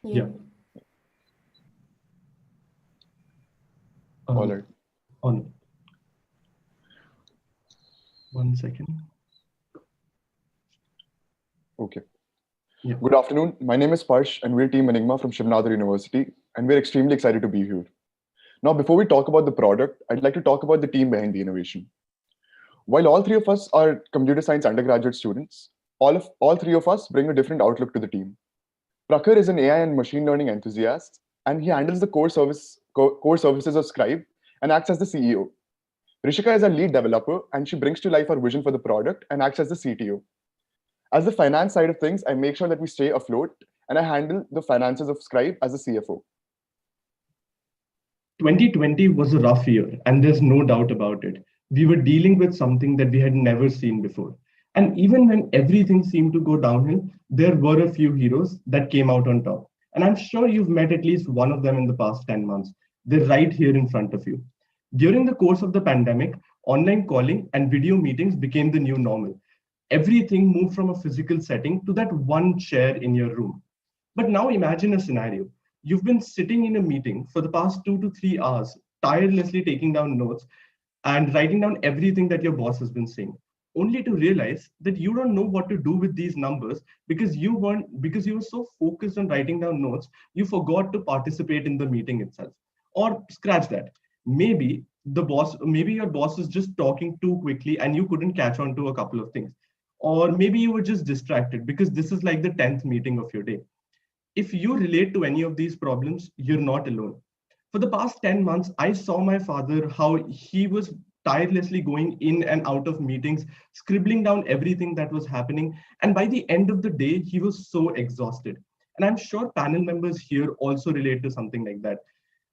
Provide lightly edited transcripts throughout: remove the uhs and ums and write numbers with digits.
Yeah. All right. On 1 second. Okay. Yeah. Good afternoon. My name is Parsh, and we're Team Enigma from Shiv University, and we're extremely excited to be here. Now, before we talk about the product, I'd like to talk about the team behind the innovation. While all three of us are computer science undergraduate students, all three of us bring a different outlook to the team. Prakhar is an AI and machine learning enthusiast, and he handles the core services of Scribe and acts as the CEO. Rishika is our lead developer, and she brings to life our vision for the product and acts as the CTO. As the finance side of things, I make sure that we stay afloat, and I handle the finances of Scribe as a CFO. 2020 was a rough year, and there's no doubt about it. We were dealing with something that we had never seen before. And even when everything seemed to go downhill, there were a few heroes that came out on top. And I'm sure you've met at least one of them in the past 10 months. They're right here in front of you. During the course of the pandemic, online calling and video meetings became the new normal. Everything moved from a physical setting to that one chair in your room. But now imagine a scenario. You've been sitting in a meeting for the past 2 to 3 hours, tirelessly taking down notes and writing down everything that your boss has been saying, only to realize that you don't know what to do with these numbers because you were so focused on writing down notes, you forgot to participate in the meeting itself. Or scratch that. Maybe your boss is just talking too quickly and you couldn't catch on to a couple of things. Or maybe you were just distracted because this is like the 10th meeting of your day. If you relate to any of these problems, you're not alone. For the past 10 months, I saw my father, how he was tirelessly going in and out of meetings, scribbling down everything that was happening. And by the end of the day, he was so exhausted. And I'm sure panel members here also relate to something like that.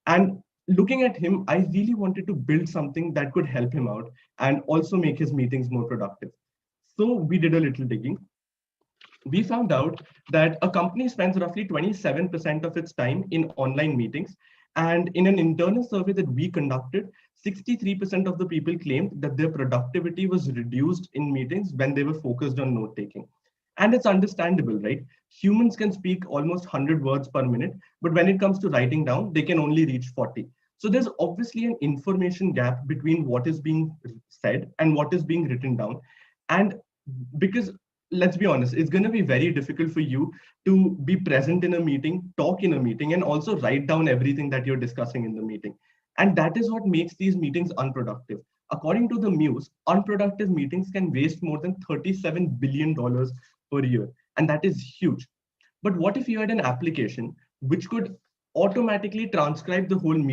And looking at him, I really wanted to build something that could help him out and also make his meetings more productive. So we did a little digging. We found out that a company spends roughly 27% of its time in online meetings. And in an internal survey that we conducted, 63% of the people claimed that their productivity was reduced in meetings when they were focused on note taking. And it's understandable, right? Humans can speak almost 100 words per minute, but when it comes to writing down, they can only reach 40. So there's obviously an information gap between what is being said and what is being written down. And because let's be honest, it's going to be very difficult for you to be present in a meeting, talk in a meeting, and also write down everything that you're discussing in the meeting. And that is what makes these meetings unproductive. According to the Muse, unproductive meetings can waste more than $37 billion per year. And that is huge. But what if you had an application which could automatically transcribe the whole meeting